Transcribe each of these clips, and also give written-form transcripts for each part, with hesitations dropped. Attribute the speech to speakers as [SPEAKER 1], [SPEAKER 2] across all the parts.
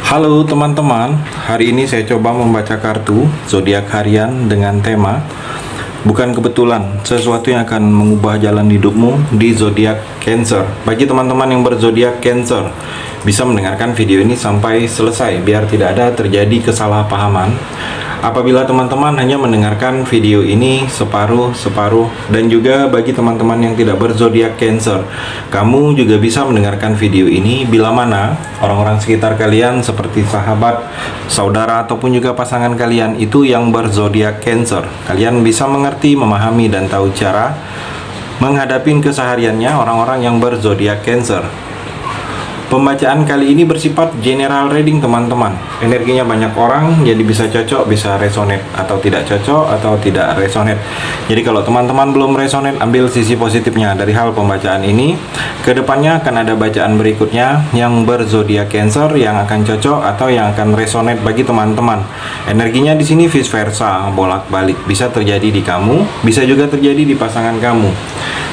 [SPEAKER 1] Halo teman-teman, hari ini saya coba membaca kartu zodiak harian dengan tema bukan kebetulan, sesuatu yang akan mengubah jalan hidupmu di zodiak Cancer. Bagi teman-teman yang berzodiak Cancer, bisa mendengarkan video ini sampai selesai biar tidak ada terjadi kesalahpahaman. Apabila teman-teman hanya mendengarkan video ini separuh-separuh, dan juga bagi teman-teman yang tidak berzodiak Cancer, kamu juga bisa mendengarkan video ini bila mana orang-orang sekitar kalian seperti sahabat, saudara, ataupun juga pasangan kalian itu yang berzodiak Cancer. Kalian bisa mengerti, memahami, dan tahu cara menghadapi kesehariannya orang-orang yang berzodiak Cancer. Pembacaan kali ini bersifat general reading teman-teman. Energinya banyak orang, jadi bisa cocok, bisa resonate, atau tidak cocok, atau tidak resonate. Jadi kalau teman-teman belum resonate, ambil sisi positifnya dari hal pembacaan ini. Kedepannya akan ada bacaan berikutnya yang berzodiak Cancer yang akan cocok atau yang akan resonate bagi teman-teman. Energinya di sini vice versa, bolak-balik. Bisa terjadi di kamu, bisa juga terjadi di pasangan kamu.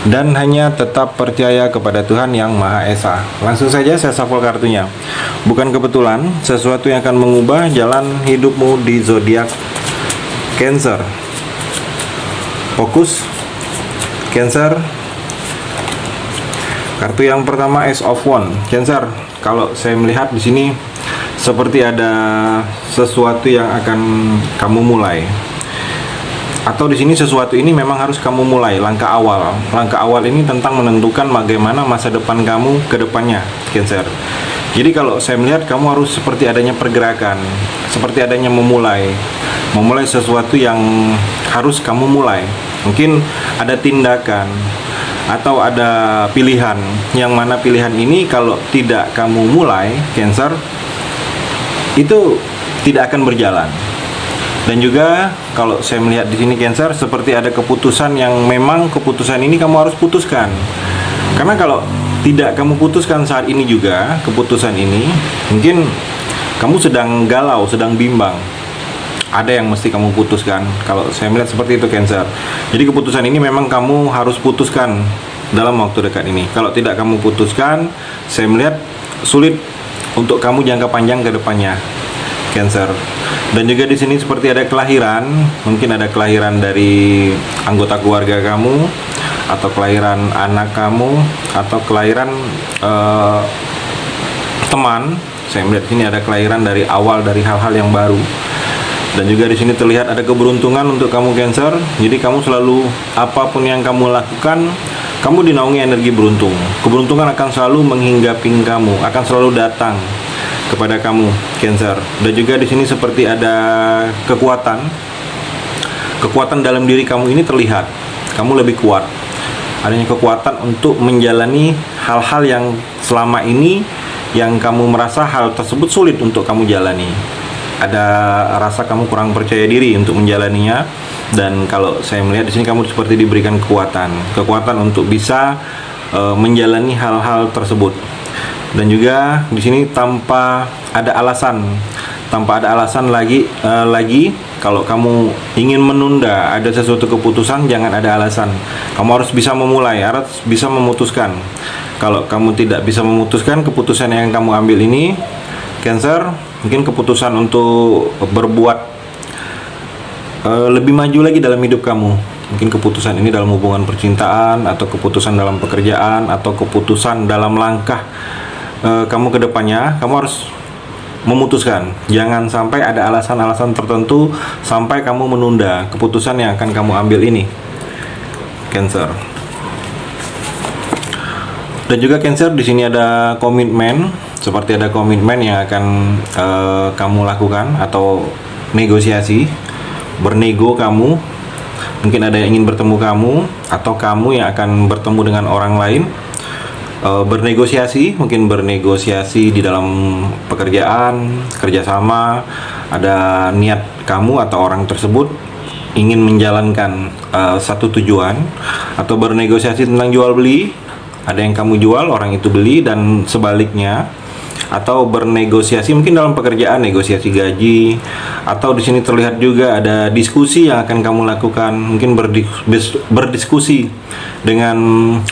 [SPEAKER 1] Dan hanya tetap percaya kepada Tuhan Yang Maha Esa. Langsung saja saya shuffle kartunya. Bukan kebetulan, sesuatu yang akan mengubah jalan hidupmu di zodiak Cancer. Fokus Cancer. Kartu yang pertama Ace of Wands. Cancer, kalau saya melihat di sini seperti ada sesuatu yang akan kamu mulai. Atau di sini sesuatu ini memang harus kamu mulai langkah awal. Langkah awal ini tentang menentukan bagaimana masa depan kamu ke depannya, Cancer. Jadi kalau saya melihat kamu harus seperti adanya pergerakan, seperti adanya memulai sesuatu yang harus kamu mulai. Mungkin ada tindakan atau ada pilihan, yang mana pilihan ini kalau tidak kamu mulai, Cancer, itu tidak akan berjalan. Dan juga kalau saya melihat di sini Cancer, seperti ada keputusan yang memang keputusan ini kamu harus putuskan. Karena kalau tidak kamu putuskan saat ini juga keputusan ini, mungkin kamu sedang galau, sedang bimbang. Ada yang mesti kamu putuskan. Kalau saya melihat seperti itu Cancer. Jadi keputusan ini memang kamu harus putuskan dalam waktu dekat ini. Kalau tidak kamu putuskan, saya melihat sulit untuk kamu jangka panjang ke depannya, Cancer. Dan juga di sini seperti ada kelahiran, mungkin ada kelahiran dari anggota keluarga kamu, atau kelahiran anak kamu, atau kelahiran teman. Saya melihat sini ada kelahiran dari awal dari hal-hal yang baru. Dan juga di sini terlihat ada keberuntungan untuk kamu Cancer. Jadi kamu selalu apapun yang kamu lakukan, kamu dinaungi energi beruntung. Keberuntungan akan selalu menghinggapi kamu, akan selalu datang kepada kamu Cancer. Dan juga di sini seperti ada kekuatan dalam diri kamu ini terlihat. Kamu lebih kuat. Adanya kekuatan untuk menjalani hal-hal yang selama ini yang kamu merasa hal tersebut sulit untuk kamu jalani. Ada rasa kamu kurang percaya diri untuk menjalaninya. Dan kalau saya melihat di sini kamu seperti diberikan kekuatan untuk bisa menjalani hal-hal tersebut. Dan juga di sini tanpa ada alasan lagi kalau kamu ingin menunda ada sesuatu keputusan, jangan ada alasan. Kamu harus bisa memulai, harus bisa memutuskan. Kalau kamu tidak bisa memutuskan, keputusan yang kamu ambil ini Cancer, mungkin keputusan untuk berbuat lebih maju lagi dalam hidup kamu. Mungkin keputusan ini dalam hubungan percintaan, atau keputusan dalam pekerjaan, atau keputusan dalam langkah kamu ke depannya. Kamu harus memutuskan. Jangan sampai ada alasan-alasan tertentu sampai kamu menunda keputusan yang akan kamu ambil ini, Cancer. Dan juga Cancer, di sini ada komitmen, seperti ada komitmen yang akan kamu lakukan, atau negosiasi, bernego kamu. Mungkin ada yang ingin bertemu kamu, atau kamu yang akan bertemu dengan orang lain. Bernegosiasi, mungkin bernegosiasi di dalam pekerjaan, kerjasama. Ada niat kamu atau orang tersebut ingin menjalankan satu tujuan, atau bernegosiasi tentang jual beli. Ada yang kamu jual, orang itu beli, dan sebaliknya. Atau bernegosiasi mungkin dalam pekerjaan, negosiasi gaji. Atau di sini terlihat juga ada diskusi yang akan kamu lakukan, mungkin berdiskusi dengan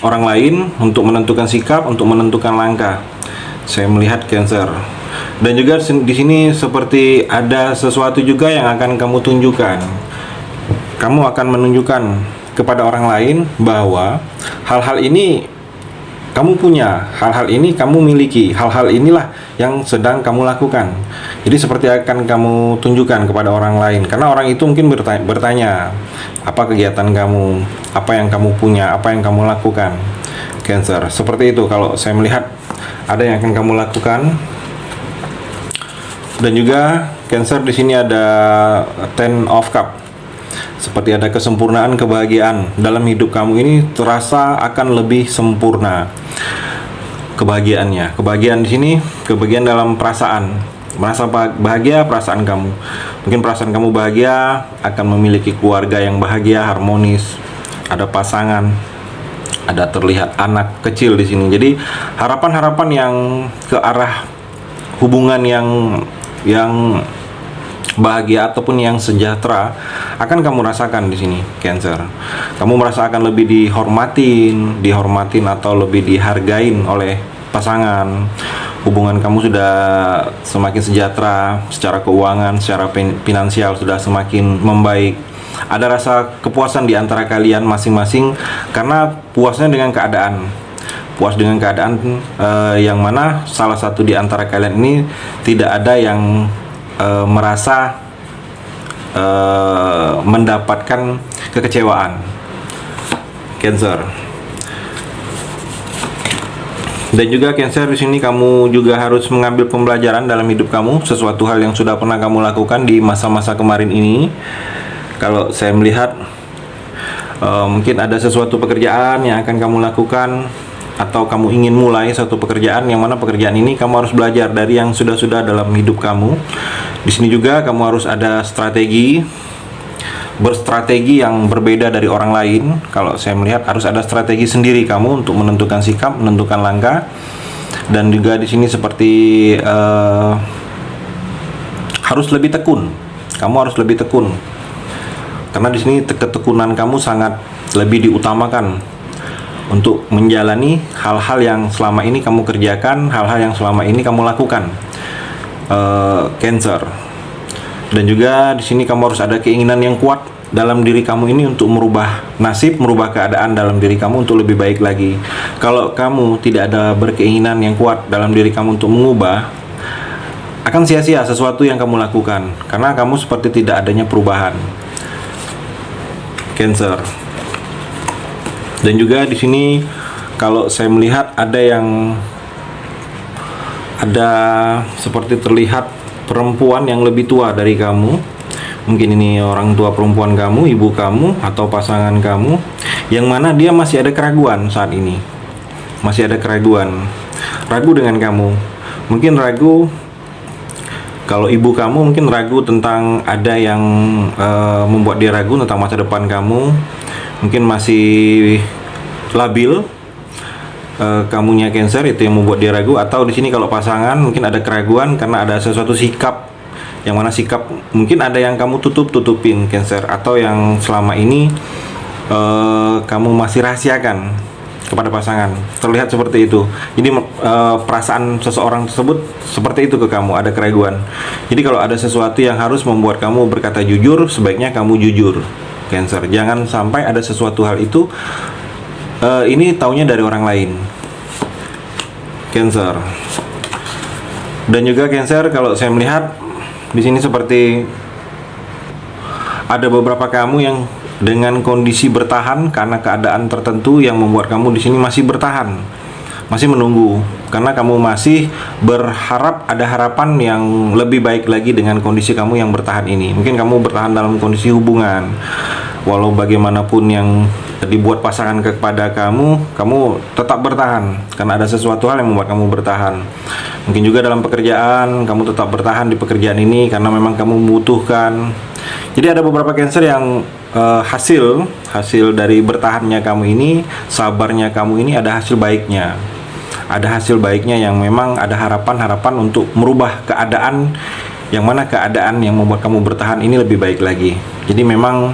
[SPEAKER 1] orang lain untuk menentukan sikap, untuk menentukan langkah. Saya melihat Cancer. Dan juga di sini seperti ada sesuatu juga yang akan kamu tunjukkan. Kamu akan menunjukkan kepada orang lain bahwa hal-hal ini kamu punya, hal-hal ini kamu miliki, hal-hal inilah yang sedang kamu lakukan. Jadi seperti akan kamu tunjukkan kepada orang lain, karena orang itu mungkin bertanya, apa kegiatan kamu, apa yang kamu punya, apa yang kamu lakukan, Cancer. Seperti itu kalau saya melihat ada yang akan kamu lakukan. Dan juga Cancer, di sini ada Ten of Cup. Seperti ada kesempurnaan, kebahagiaan dalam hidup kamu ini terasa akan lebih sempurna kebahagiaannya. Kebahagiaan di sini, kebahagiaan dalam perasaan, merasa bahagia perasaan kamu. Mungkin perasaan kamu bahagia akan memiliki keluarga yang bahagia, harmonis, ada pasangan, ada terlihat anak kecil di sini. Jadi harapan-harapan yang ke arah hubungan yang bahagia ataupun yang sejahtera akan kamu rasakan di sini, Cancer. Kamu merasakan lebih dihormatin atau lebih dihargain oleh pasangan. Hubungan kamu sudah semakin sejahtera secara keuangan, secara finansial sudah semakin membaik. Ada rasa kepuasan di antara kalian masing-masing karena puasnya dengan keadaan. Puas dengan keadaan yang mana salah satu di antara kalian ini tidak ada yang merasa mendapatkan kekecewaan, Cancer. Dan juga Cancer, di sini kamu juga harus mengambil pembelajaran dalam hidup kamu, sesuatu hal yang sudah pernah kamu lakukan di masa-masa kemarin ini. Kalau saya melihat mungkin ada sesuatu pekerjaan yang akan kamu lakukan, atau kamu ingin mulai satu pekerjaan yang mana pekerjaan ini kamu harus belajar dari yang sudah-sudah dalam hidup kamu. Di sini juga kamu harus ada berstrategi yang berbeda dari orang lain. Kalau saya melihat harus ada strategi sendiri kamu untuk menentukan sikap, menentukan langkah. Dan juga di sini seperti harus lebih tekun. Kamu harus lebih tekun. Karena di sini ketekunan kamu sangat lebih diutamakan untuk menjalani hal-hal yang selama ini kamu kerjakan, hal-hal yang selama ini kamu lakukan, Cancer. Dan juga di sini kamu harus ada keinginan yang kuat dalam diri kamu ini untuk merubah nasib, merubah keadaan dalam diri kamu untuk lebih baik lagi. Kalau kamu tidak ada berkeinginan yang kuat dalam diri kamu untuk mengubah, akan sia-sia sesuatu yang kamu lakukan karena kamu seperti tidak adanya perubahan, Cancer. Dan juga di sini kalau saya melihat ada seperti terlihat perempuan yang lebih tua dari kamu. Mungkin ini orang tua perempuan kamu, ibu kamu atau pasangan kamu, yang mana dia masih ada keraguan saat ini. Masih ada keraguan, ragu dengan kamu. Mungkin ragu, kalau ibu kamu mungkin ragu tentang ada yang membuat dia ragu tentang masa depan kamu. Mungkin masih labil, kamunya Cancer, itu yang membuat dia ragu. Atau di sini kalau pasangan mungkin ada keraguan karena ada sesuatu sikap, yang mana sikap mungkin ada yang kamu tutupin, Cancer, atau yang selama ini kamu masih rahasiakan kepada pasangan. Terlihat seperti itu. Jadi perasaan seseorang tersebut seperti itu ke kamu, ada keraguan. Jadi kalau ada sesuatu yang harus membuat kamu berkata jujur, sebaiknya kamu jujur, Cancer. Jangan sampai ada sesuatu hal itu ini taunya dari orang lain, Cancer. Dan juga Cancer, kalau saya melihat di sini seperti ada beberapa kamu yang dengan kondisi bertahan karena keadaan tertentu yang membuat kamu di sini masih bertahan, masih menunggu, karena kamu masih berharap ada harapan yang lebih baik lagi dengan kondisi kamu yang bertahan ini. Mungkin kamu bertahan dalam kondisi hubungan, walau bagaimanapun yang dibuat pasangan kepada kamu tetap bertahan karena ada sesuatu hal yang membuat kamu bertahan. Mungkin juga dalam pekerjaan, kamu tetap bertahan di pekerjaan ini karena memang kamu membutuhkan. Jadi ada beberapa Cancer yang hasil dari bertahannya kamu ini, sabarnya kamu ini, ada hasil baiknya. Ada hasil baiknya yang memang ada harapan-harapan untuk merubah keadaan, yang mana keadaan yang membuat kamu bertahan ini lebih baik lagi. Jadi memang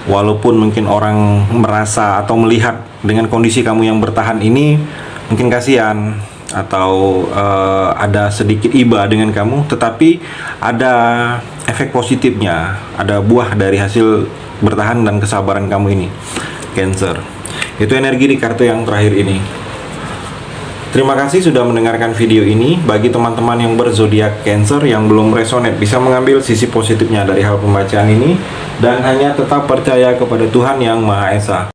[SPEAKER 1] walaupun mungkin orang merasa atau melihat dengan kondisi kamu yang bertahan ini mungkin kasihan, atau ada sedikit iba dengan kamu, tetapi ada efek positifnya, ada buah dari hasil bertahan dan kesabaran kamu ini, Cancer. Itu energi di kartu yang terakhir ini. Terima kasih sudah mendengarkan video ini. Bagi teman-teman yang berzodiak Cancer yang belum resonate, bisa mengambil sisi positifnya dari hal pembacaan ini dan hanya tetap percaya kepada Tuhan Yang Maha Esa.